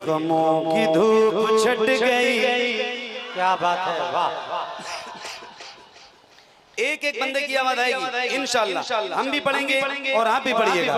गमों की धूप छट गई। क्या बात है, वाह। एक एक बंदे की आवाज आएगी इंशाअल्लाह। हम भी पढ़ेंगे और आप भी पढ़िएगा।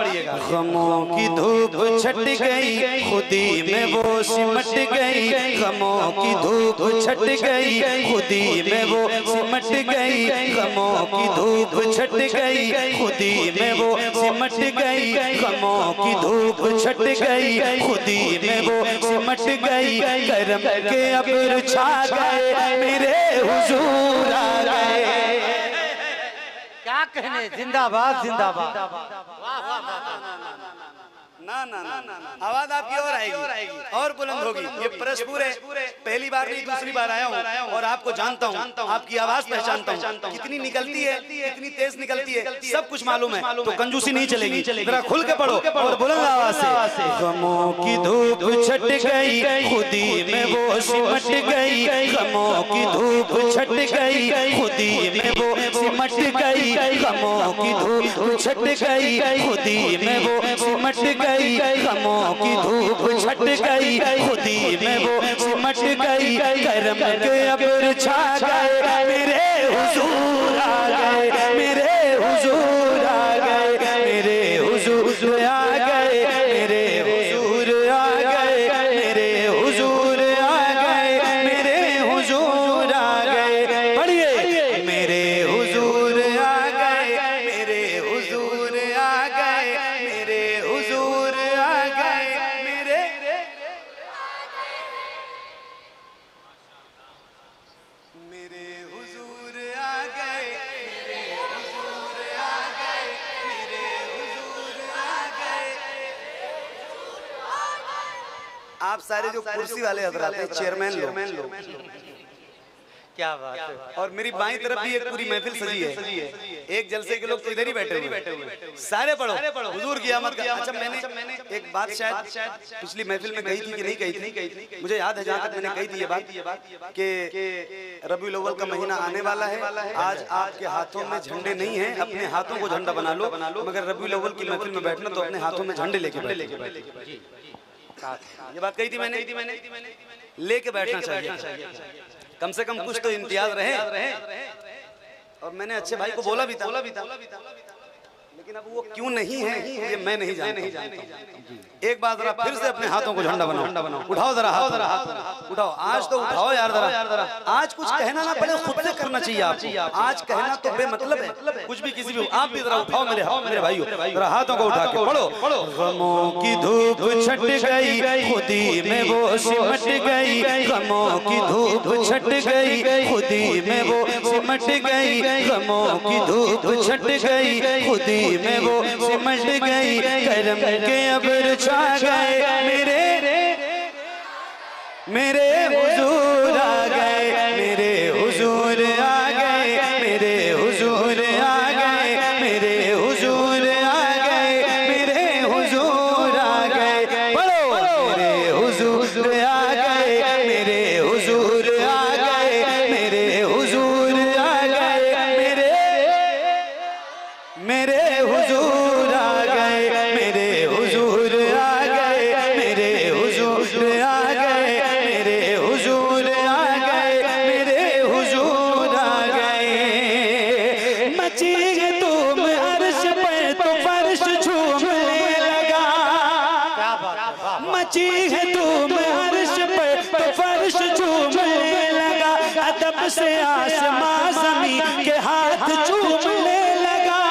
गमों की धूप छट गई, खुदी में वो सिमट गई। गमों की धूप छट गई, खुदी में वो सिमट गई। गमों की धूप छट गई, खुदी में वो सिमट गई। गमों की धूप छट गई, खुदी में वो सिमट गई। करम के अब्र छा गए, मेरे हुजूर आ गए। क्या कहने, जिंदाबाद जिंदाबाद। ना ना ना ना, आवाज आपकी और आएगी और बुलंद होगी। ये परस्पूर है, पहली बार नहीं दूसरी बार आया हूँ और आपको जानता हूँ, आपकी आवाज पहचानता हूँ, कितनी निकलती है, कितनी तेज निकलती है, सब कुछ मालूम है। तो कंजूसी नहीं चलेगी, जरा खुल के पढ़ो और बुलंद आवाज से। गमों की धूप छट गई, खुदी में वो सिमट गई। गमों की धूप छट गई, खुदी में वो सिमट गई। गमों की धूप छट गई, खुदी में वो सिमट गई। गमों की धूप छट गई, खुदी में वो सिमट गई। करम के अब्र छा गए, मेरे हुजूर आ गए। मेरे हुजूर आ गए, मेरे हुजूर आ गए। मेरे हुजूर आ गए, मेरे हुजूर आ गए। मेरे हुजूर आ गए। पढ़िए, मेरे हुजूर आ गए, मेरे हुजूर आ गए। मेरे हुजूर आ गए, मेरे मेरे हुजूर आ गए। मेरे हुजूर आ गए, मेरे हुजूर आ गए। आप सारे जो कुर्सी वाले हजरात हैं, चेयरमैन लोग, क्या बात है। और मेरी बाईं तरफ भी एक पूरी महफिल सजी है। एक जलसे के लोग तो इधर ही बैठे हुए। सारे पढ़ो हुजूर की आमद का। अच्छा, मैंने एक बात शायद पिछली महफिल में कही थी कि नहीं कही थी, मुझे याद है जहाँ तक मैंने कही थी ये बात कि रबीउल अव्वल का महीना आने वाला है। आज आपके हाथों में झंडे नहीं है, अपने हाथों को झंडा बना लो। मगर रबीउल अव्वल की महफिल में बैठना तो अपने हाथों में झंडे लेके ये बात कही थी मैंने, लेके बैठना चाहिए। कम से कम कुछ तो इम्तियाज रहे। और मैंने अच्छे भाई को बोला भी था, लेकिन अब वो क्यों नहीं है ये मैं नहीं जानता। एक बार जरा फिर से अपने हाथों को झंडा बनाओ। उठाओ जरा हाथ, उठाओ। आज तो उठाओ यार जरा। आज कुछ कहना ना पड़े, खुद से करना चाहिए आपको। आज कहना तो बेमतलब है, कुछ भी किसी भी। आप भी जरा उठाओ मेरे भाइयों, जरा हाथों को उठा के पढ़ो। गमों की धूप छट गई, खुदी में वो सिमट गई। गमों की धूप छट गई, खुदी में वो सिमट गई। गमों की धूप छट गई, खुदी में वो सिमट गई। करम के अब्र छा गए, मेरे हुजूर आ गए। मेरे हुजूर आ गए, मेरे हुजूर आ गए। मेरे हुजूर आ गए, मेरे हुजूर आ गए। पढ़ो, मेरे हुजूर आ गए, मेरे हुजूर आ गए। मेरे हुजूर आ गए, मेरे हुजूर आ गए। मेरे हुजूर आ गए, मेरे हुजूर आ गए। मेरे हुजूर आ गए, मेरे हुजूर आ गए। मची है तुम अर्श पर तो फर्श झूमने लगा। क्या बात है, मची है तुम अर्श पर तो फर्श झूमने लगा। अदब से आसमां ज़मीन के हाथ चूमने लगा।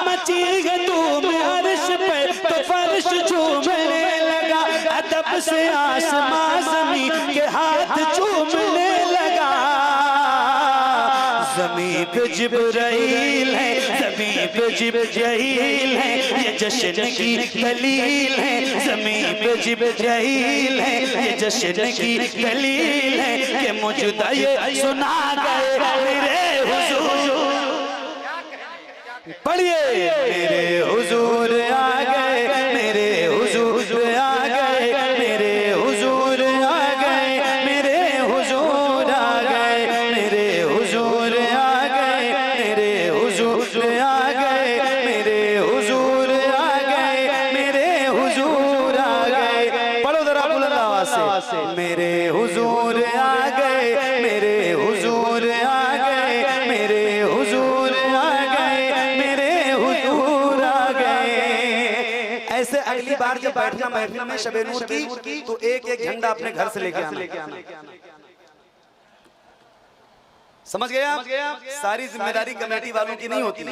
मची है तुम अर्श पर तो फर्श झूमने लगा। अदब से आसमां ज़मीन के हाथ चूमने लगा। ज़मीं पे जिब्राइल है, ज़मीं पे जिब्राइल है, ये जश्न की दलील है। ज़मीं पे जिब्राइल है, ये जश्न की दलील है कि मुझदा ये सुना गए, मेरे हुजूर। पढ़िए, मेरे हुजूर आ गए, मेरे हुजूर आ गए। मेरे हुजूर आ गए, मेरे हुजूर आ गए। मेरे हुजूर आ गए, मेरे हुजूर आ गए। मेरे हुजूर आ गए, मेरे हुजूर आ गए। पढ़ो जरा बुलंद बुलंद से मेरे हुजूर आ गए, मेरे हुजूर आ गए, मेरे हुजूर आ गए, मेरे हुजूर आ गए। ऐसे अगली बार जब बैठना महफिल में शबे नूर की तो एक एक झंडा अपने घर से लेके आना। समझ गए आप? सारी जिम्मेदारी कमेटी वालों की नहीं होती,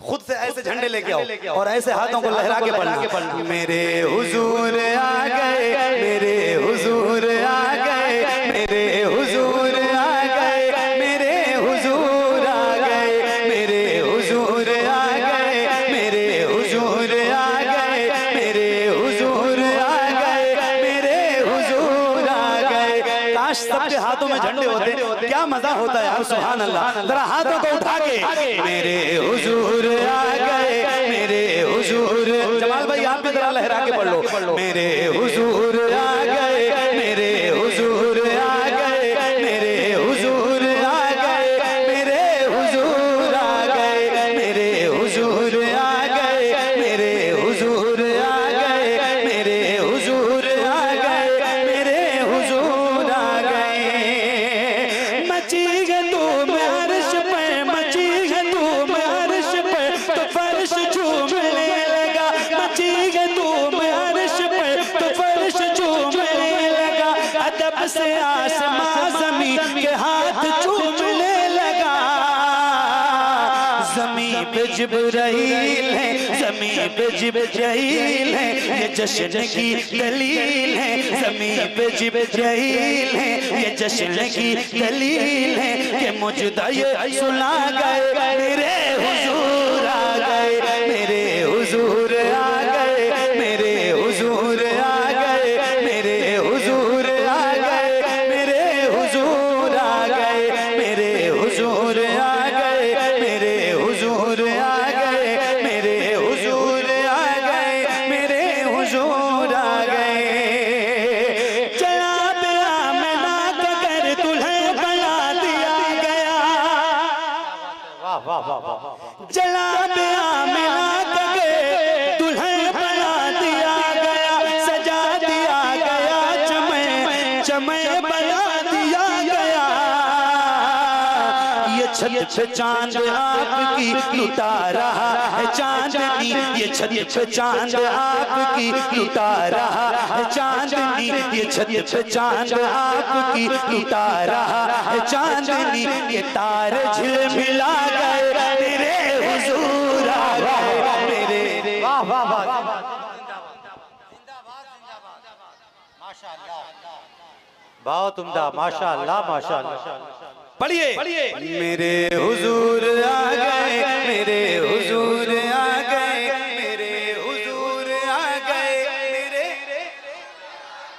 खुद से ऐसे झंडे लेके आओ और ऐसे हाथों को लहरा के पढ़ना। मेरे हुजूर आ गए, मेरे हुजूर आ गए, मेरे हुजूर आ गए, मेरे हुजूर आ गए, मेरे हुजूर आ गए, मेरे हुजूर आ गए, मेरे हुजूर आ गए, मेरे हुजूर आ गए। काश सबके हाथों में झंडे होते, क्या मजा होता है यार। सुभान अल्लाह। जरा हाथों को उठा के मेरे हुजूर आ गए, मेरे हुजूर। जमाल भाई आप भी जरा लहरा के पढ़ लो। मेरे हुजूर आ गए, मेरे हुजूर आ गए, मेरे हुजूर आ गए, मेरे हुजूर आ गए, मेरे हुजूर आ गए, मेरे हुजूर आ गए, मेरे हुजूर आ गए, मेरे हुजूर आ गए। मची है तू मैं अर्श पे, मची है तू मैं अर्श पे, तो फर्श झूमने लगा। मची है तू मैं अर्श पे, तो फर्श झूमने लगा। अदब से आसमां ज़मीन के हाथ चूमने लगा। ज़मीन पे जिब्राइल है, ज़मीन पे जिब्राइल है, ये जश्न की दलील है। ज़मीन पे जिब्राइल है, ये जश्न की दलील है कि मुझदा ये सुना गए, मेरे हुजूर आ गए, मेरे हुजूर आ गए, मेरे हुजूर आ गए, मेरे हुजूर आ गए, मेरे हुजूर आ गए, मेरे हुजूर आ गए, मेरे हुजूर आ गए, मेरे हुजूर आ गए, मेरे हुजूर आ गए। चला पिया मैं ना कर दुल्हन बना दिया गया। वाह वाह वाह वाह। जला पिया मैं ना कर दुल्हन बना दिया गया। सजा दिया गया, चमय चमय बना दिया गया। ये छत पे चांद आपकी लुटा रहा है चांदनी, ये छत पे चांद आपकी लुटा रहा है चांदनी, ये छत पे चांद आपकी लुटा रहा है चांदनी। ये तार झिलमिला गए, मेरे हुजूर आ गए, मेरे। वाह वाह वाह। माशाअल्लाह, बहुत उम्दा, माशाअल्लाह माशाअल्लाह। पढ़िए। मेरे हुजूर आ गए, मेरे हुजूर आ गए, मेरे हुजूर आ गए, मेरे।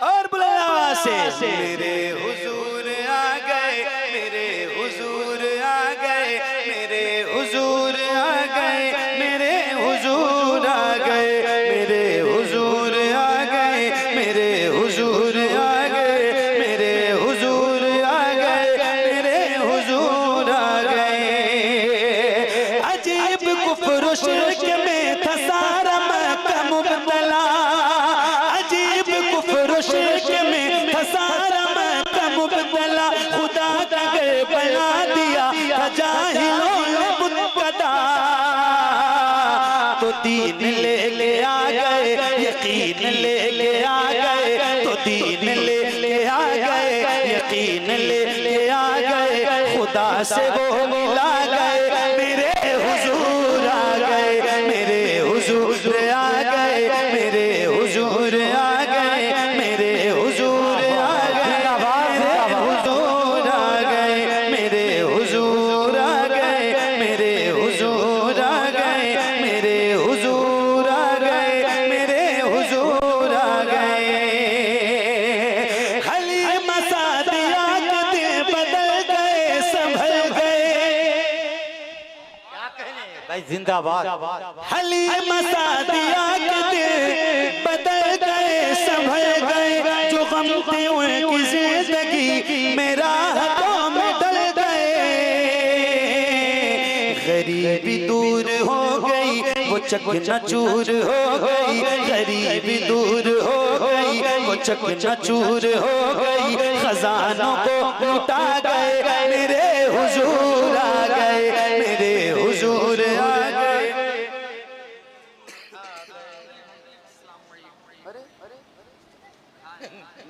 और बुलंद आवाज से मेरे हुजूर आ गए, मेरे हुजूर आ गए, मेरे हुजूर आ गए, मेरे हुजूर आ गए, मेरे हुजूर आ गए, मेरे हुजूर आ गए, मेरे हुजूर आ गए, मेरे हुजूर आ गए। अजीब कुफ्र शिर्क में था सारा मक्का मुबतला। अजीब कुफ्र शिर्क में था सारा मक्का मुबतला। खुदा का घर बना दिया था जाहिलों ने बुतकदा। तो दीन ले आ गए, यकीन ले आ गए, तो दीन ले आ गए, यकीन ले आ गए। खुदा से वो मिला गए, मेरे हुजूर आ गए, मेरे हुजूर आ गए, मेरे हुजूर आ गए, मेरे हुजूर आ गए, मेरे हुजूर आ गए, मेरे हुजूर आ गए, मेरे हुजूर आ गए, मेरे हुजूर आ गए, मेरे हुजूर आ गए। हलीमा सादिया के दिल बदल गए, संभल गए। क्या कहने भाई, जिंदाबाद। हलीमा सादिया के दिल बदल गए, संभल गए। जो गम थे उनकी जिंदगी मेरा हाथों में डल गए। गरीबी दूर हो गई, वो चकनाचूर हो गई। गरीबी दूर हो गई, वो चकनाचूर हो गई, खजानों को लुटा गए, मेरे हुजूर आ गए, मेरे हुजूर आ गए।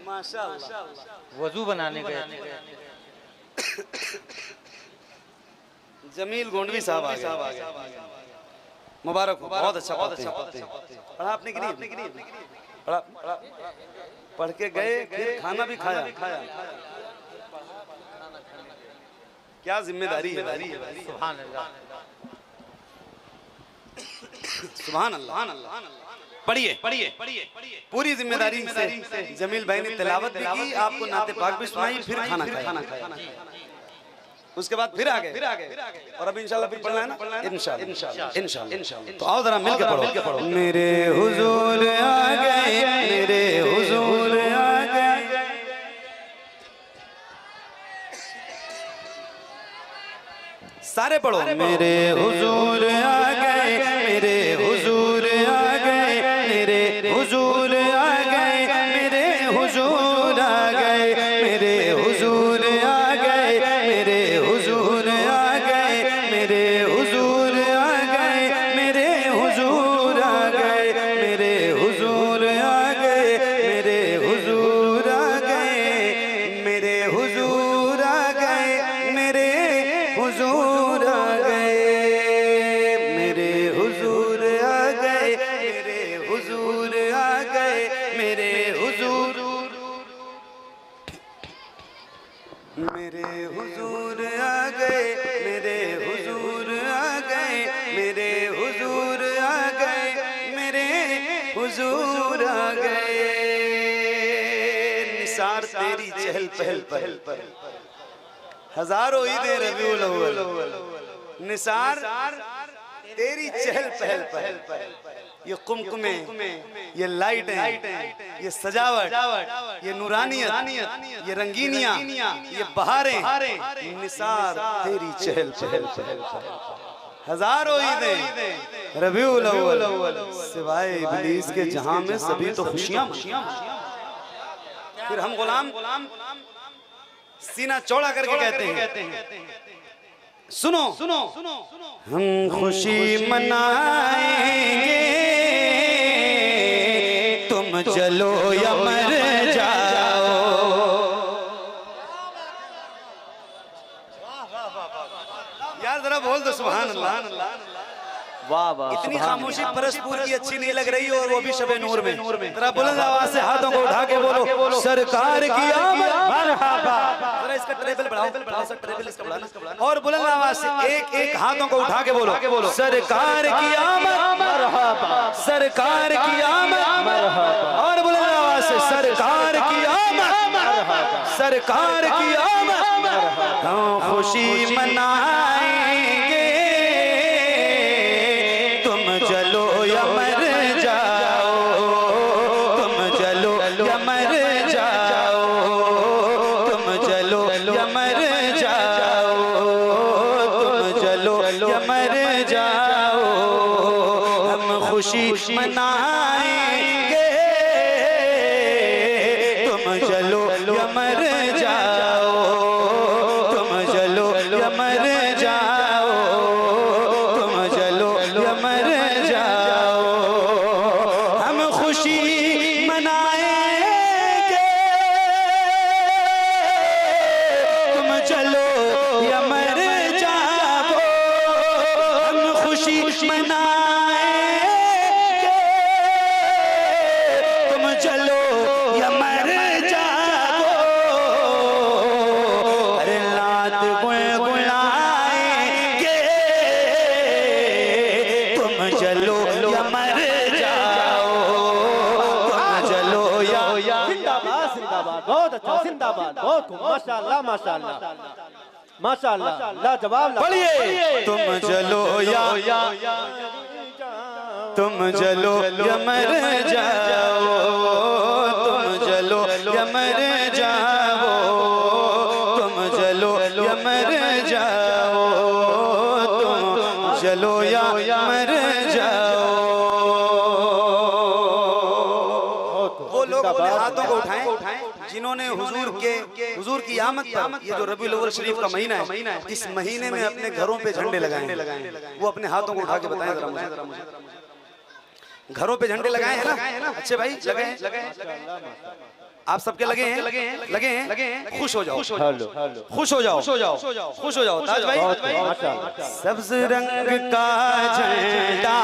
माशाअल्लाह, वजू बनाने गए। जमील गोंडवी साहब आ गए। मुबारक हो, बहुत अच्छा पढ़ते हैं। पढ़ा आपने कि नहीं? पढ़ा, पढ़ के गए, फिर खाना भी खाया। क्या जिम्मेदारी है। सुभान अल्लाह, सुभान अल्लाह। पढ़िए पूरी जिम्मेदारी से। जमील भाई ने तिलावत भी की, आपको नाते पाक भी सुनाई, फिर खाना खाया। उसके बाद फिर आ गए और अब इंशाल्लाह फिर पढ़ना है ना, इंशाल्लाह। तो आओ जरा मिलकर पढ़ो। मेरे हुजूर आ गए, मेरे हुजूर आ गए। सारे पढ़ो। मेरे हुजूर आ गए, मेरे हुजूर आ गए, मेरे हुजूर आ गए, मेरे हुजूर आ गए, मेरे हुजूर आ गए, मेरे हुजूर आ गए, मेरे हुजूर आ गए, मेरे हुजूर आ गए, मेरे हुजूर आ गए, मेरे हुजूर आ गए, मेरे हुजूर आ गए, मेरे हुजूर आ गए, मेरे हुजूर आ गए, मेरे हुजूर आ गए, मेरे हुजूर, मेरे हुजूर आ गए, मेरे हुजूर आ गए, मेरे हुजूर आ गए, मेरे हुजूर आ गए। निसार तेरी चहल पहल पर हजारों ईदे रबीउल अव्वल, निसार तेरी चहल पहल पर। ये कुमकुमे, ये लाइटें, ये सजावट, ये नूरानियत, ये रंगीनियां, ये बहारें, निसार तेरी चहल पहल पर। हजारों ईदें रबीउल अव्वल, सिवाय इब्लीस के जहां में सभी तो खुशियां। फिर हम गुलाम सीना चौड़ा करके कहते हैं, सुनो हम खुशी मनाएंगे, तुम जलो या मर जाओ। यार जरा बोल दो सुभान अल्लाह। वाह वाह। इतनी खामोशी परस्पर की अच्छी नहीं लग रही, और वो भी शबे नूर में। जरा बुलंद आवाज से हाथों को उठा के बोलो, सरकार की आमद मरहबा। जरा इसका ट्रेबल बढ़ाओ, थोड़ा सा ट्रेबल इसका बढ़ाना। और बुलंद आवाज से एक हाथों को उठा के बोलो, सरकार की आमद मरहबा, सरकार की आमद मरहबा। और बुलंद आवाज से सरकार की आमद मरहबा, सरकार की आमद मरहबा। हम खुशी मनाएंगे, जलो या मर जाओ, तुम जलो या मर जाओ, तुम जलो या मर जाओ, तुम जलो या मर जाओ। हम खुशी मनाएंगे, तुम जलो या मर जाओ, तुम जलो या मर जाओ, तुम जलो या मर जाओ। हम खुशी मनाएंगे, तुम चलो या मर जाओ। हम खुशी मनाएंगे, तुम चलो या मर जाओ। अरे लात गुनगुनाएंगे, तुम चलो या मर जाओ, तुम चलो या। जिंदाबाद जिंदाबाद, बहुत अच्छा, जिंदाबाद, बहुत खूब, माशाअल्लाह माशाअल्लाह माशाअल्लाह, लाजवाब। बोलिए, तुम चलो या, तुम चलो या मर जाओ, तुम चलो या मर जाओ, तुम चलो या मर जाओ, तुम चलो या मर जाओ। वो लोग हाथों को जिन्होंने हुजूर की आमद पर, ये जो रबीउल अव्वल शरीफ का महीना है, इस महीने में अपने घरों पे झंडे लगाए, वो अपने हाथों को उठा के बताएं जरा मुझे। घरों पे झंडे लगाए हैं ना? अच्छे भाई लगाए, आप सबके लगे हैं? खुश हो जाओ, खुश हो जाओ, खुश हो जाओ ताज भाई। सब्ज रंग का झंडा,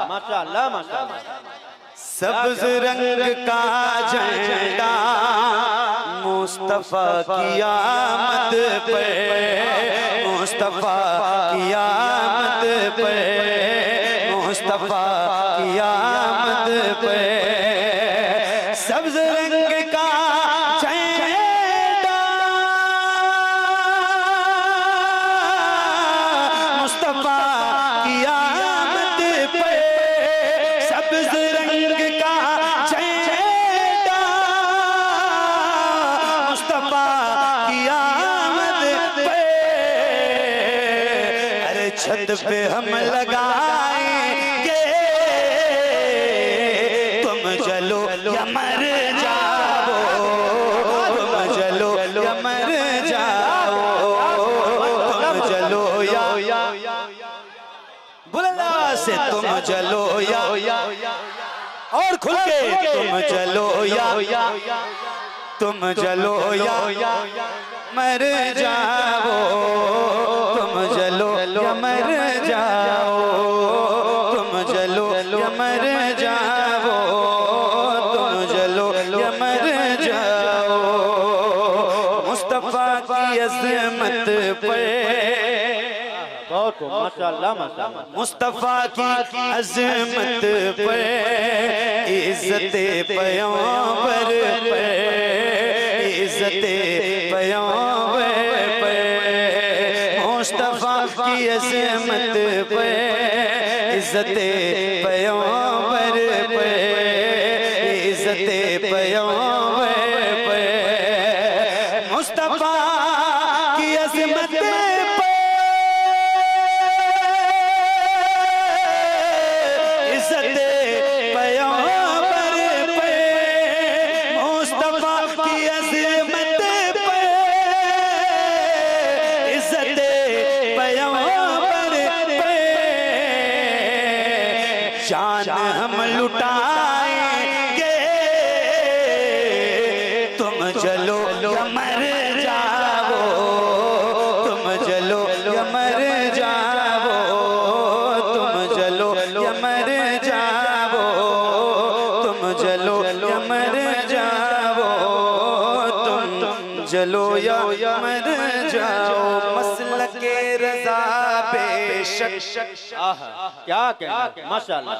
माशाअल्लाह माशाअल्लाह। सब्ज रंग का झंडा मुस्तफा की आमद पे, मुस्तफा की आमद पे, मुस्तफा की आमद पे। सब्ज रंग का झंडा मुस्तफा की आमद पे, सब्ज रंग का झंडा मुस्तफा की आमद पे। अरे छत पे हम लगाएंगे, तुम जलो या मर जाओ, तुम जलो या मर जाओ, तुम जलो या बुलंद से तुम जलो या और खुल के तुम जलो या, तुम जलो या मर जाओ, तुम जलो या मर जाओ, तुम जलो या मर जाओ, तुम जलो या मर जाओ। मुस्तफा की अज़मत पे, बहुत माशाअल्लाह माशाअल्लाह। मुस्तफा की अज़मत पे, इज़्ज़त पैगंबर पे, इज़्ज़त पैगंबर पे, मुस्तफा की अज़मत पे, इज़्ज़त पैगंबर पे, इज़्ज़त पैगंबर पे, मुस्तफा की अज़मत पे, इज़्ज़त पैगंबर पे, मुस्तफा की अज़मत पे, इज़्ज़त पैगंबर पे। जान हम लुटाएंगे, तुम जलो या मर जाओ, तुम जलो या मर जाओ, तुम जलो या मर जाओ, तुम जलो या मर जाओ, तुम जलो या मर जाओ। मसलके रज़ा बेशक, क्या कहना माशाअल्लाह।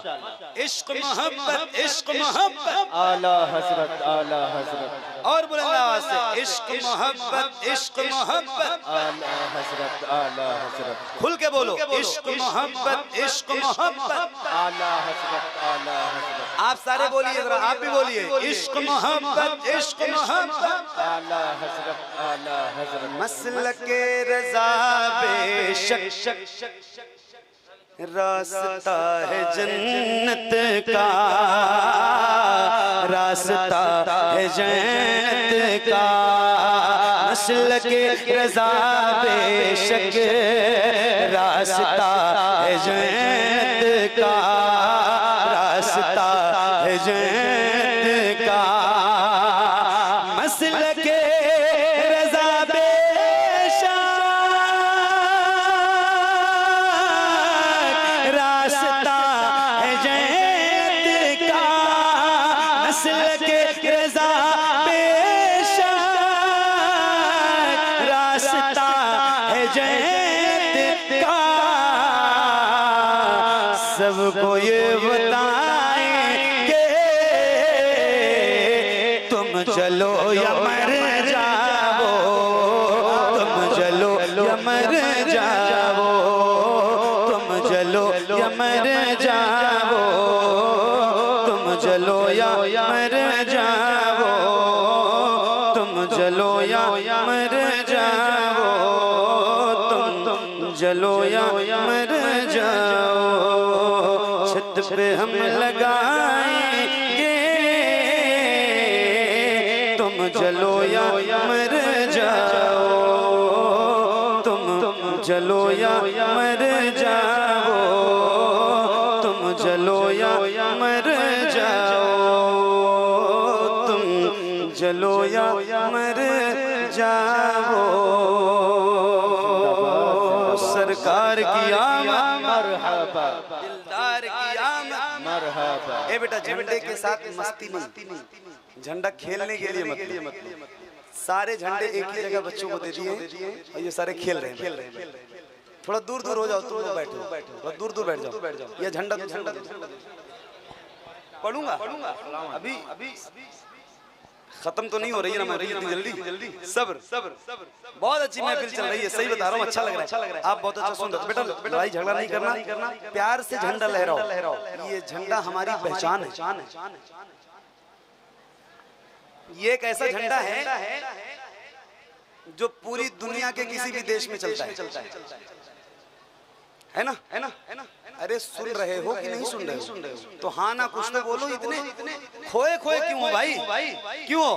इश्क मोहब्बत, इश्क मोहब्बत, आला हजरत आला हजरत, और बुलंद आवाज से इश्क मोहब्बत, इश्क मोहब्बत, आला हजरत आला हजरत, खुल के बोलो इश्क मोहब्बत, इश्क मोहब्बत। आला हजरत आला हजरत, आप सारे बोलिए जरा, आप भी बोलिए इश्क मोहब्बत, इश्क मोहब्बत, आला हजरत आला हजरत। मसलके रज़ा बेशक, रास्ता है जन्नत का, रास्ता है जन्नत का। मसलके रज़ा बेशक, रास्ता है जन्नत का, रास्ता है जन्नत का। मसलके रज़ा बेशक, रास्ता है जन्नत का। मसलके रज़ा बेशक, रास्ता है जन्नत का। सबको ये बताएंगे, तुम चलो या मर जाओ, तुम चलो या मर जाओ, तुम चलो या मर जाओ, तुम चलो या मर जाओ, तुम चलो या मर जाओ, तुम चलो या मर जाओ। छत पे हम लगाएंगे, तुम जलो या मर जाओ, तुम जलो या मर जाओ, तुम जलो या मर जाओ, तुम जलो या मर जाओ। सरकार की आमद मरहबा, दिलदार की आमद मरहबा। ए बेटा, झंडे के साथ मस्ती नहीं, झंडा खेलने के लिए मत। सारे झंडे एक ही जगह बच्चों को दे दिए और ये सारे खेल रहे हैं। थोड़ा दूर दूर हो जाओ, तुम लोग बैठो, थोड़ा दूर दूर बैठ जाओ। ये झंडा पढ़ूंगा अभी खत्म तो नहीं हो रही है ना, मैं जल्दी सब्र। बहुत अच्छी महफिल चल रही है, सही बता रहा हूँ, अच्छा लग रहा है। आप बहुत अच्छा सुन रहे हो। बेटा लड़ाई झगड़ा नहीं करना, प्यार से झंडा लहराओ। ये झंडा हमारी पहचान है। ये एक ऐसा झंडा है जो पूरी दुनिया के किसी भी देश में चलता है ना? अरे सुन रहे हो कि नहीं सुन रहे हो? तो हाँ ना कुछ तो बोलो। इतने खोए क्यों हो भाई? क्यों?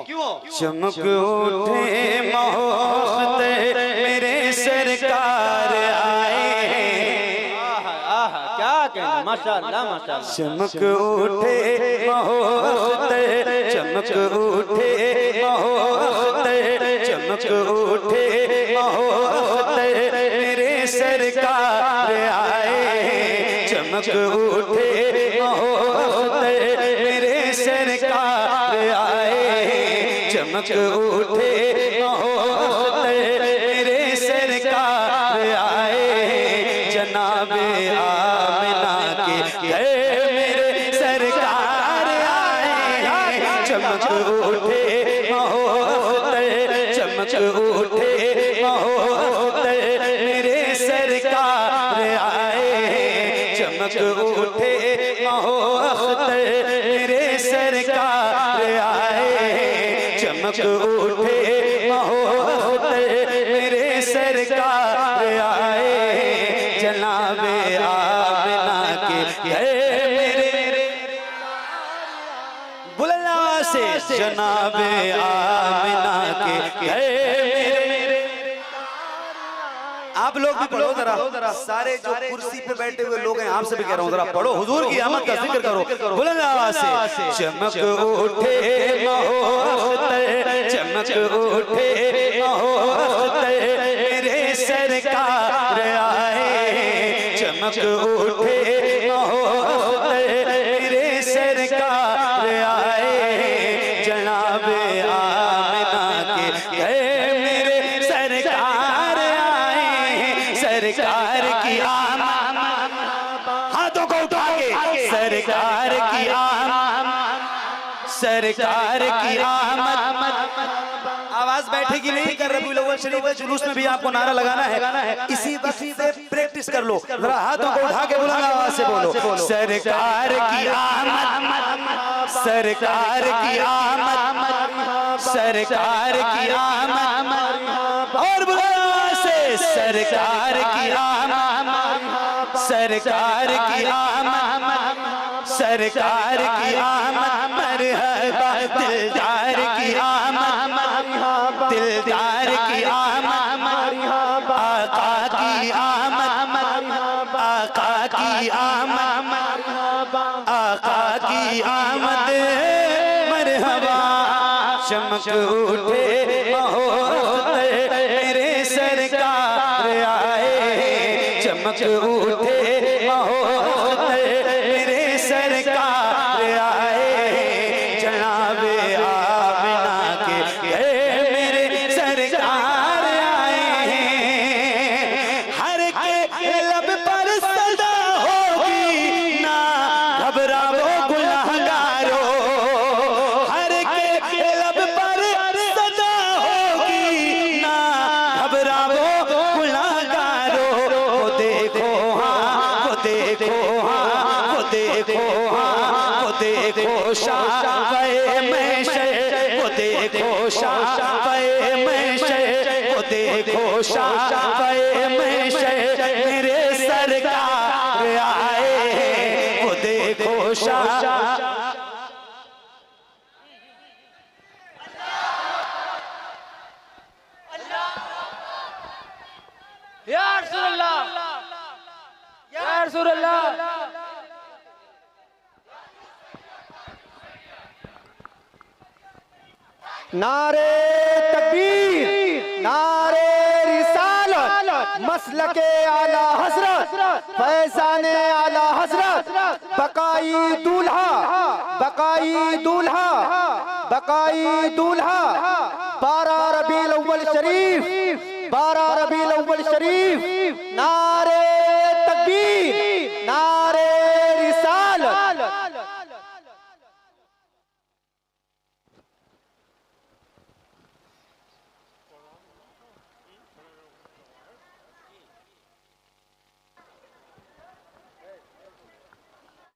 चमक उठे मोहब्बते मेरे सरकार आए, क्या कहना, माशाअल्लाह माशाअल्लाह। चमक उठे मोहब्बते, चमक उठे मोहब्बते, चमक उठे मोहब्बते मेरे सरकार आए, चमक उठे मोहब्बते मेरे सरकार आए, चमक उठे मोहब्बते मेरे सरकार आए, जनाबे आमिना के घर मेरे सरकार आए, चमक उठे मोहब्बते, चमक उठे मोहब्बते मेरे सरकार आए, चमक उठे मोहब्बते मेरे सरकार आए, चमक उठे मोहब्बते मेरे सरकार आए, जनाबे आमिना के घर मेरे बुलंद से, जनाबे आमिना के घर मेरे। आप लोग भी पढ़ो जरा, सारे जो कुर्सी पे बैठे हुए लोग हैं आपसे भी कह रहा हूँ, जरा पढ़ो, हुजूर की आमद का जिक्र करो बुलंद आवाज से। चमक उठे मोहब्बते, चमक उठे मोहब्बते मेरे सरकार आए, चमक उठे मोहब्बते मेरे सरकार आए, जनाबे आमिना के घर मेरे सरकार आए, सरकार की आमद, हाथों को उठा के, सरकार की आमद, सरकार की आमद। आवाज बैठेगी नहीं कर रबीउल अव्वल शरीफ के जुलूस में भी आपको नारा लगाना है। इसी वक्त से प्रैक्टिस कर लो, जरा हाथों को उठा के बुलंद आवाज से बोलो, सरकार की आमद, सरकार की आमद, सरकार की आमद, और बुलंद आवाज से सरकार की आमद, सरकार की आमद, सरकार की आमद, मरहबा दिलदार की आमद, दिलदार की आमद, आका की आमद, आका की आमद, आका की आमद, मरहबा। चमक उठे मोहब्बते मेरे सरकार आए, चमक उठे मोहब्बते मेरे सरकार आए, जनाबे आमिना के घर मेरे सरकार आए, हर के लब पर सदा होगी ना घबराओ गुनहगारो, हर के लब पर सदा होगी ना घबराओ गुनहगारो। वो देखो हाँ, वो देखो हाँ, वो देखो हाँ, वो देखो शाफ़े महशर, वो देखो शाफ़े महशर, वो देखो शाफ़े महशर मेरे सरकार आए, वो देखो शाफ़े। रसूल अल्लाह। नारे तकबीर, नारे रिसालत, मसलके आला हजरत, फैजाने आला हजरत, बकाई दूल्हा, बकाई दूल्हा, बकाई दूल्हा, 12 रबीउल अव्वल शरीफ, 12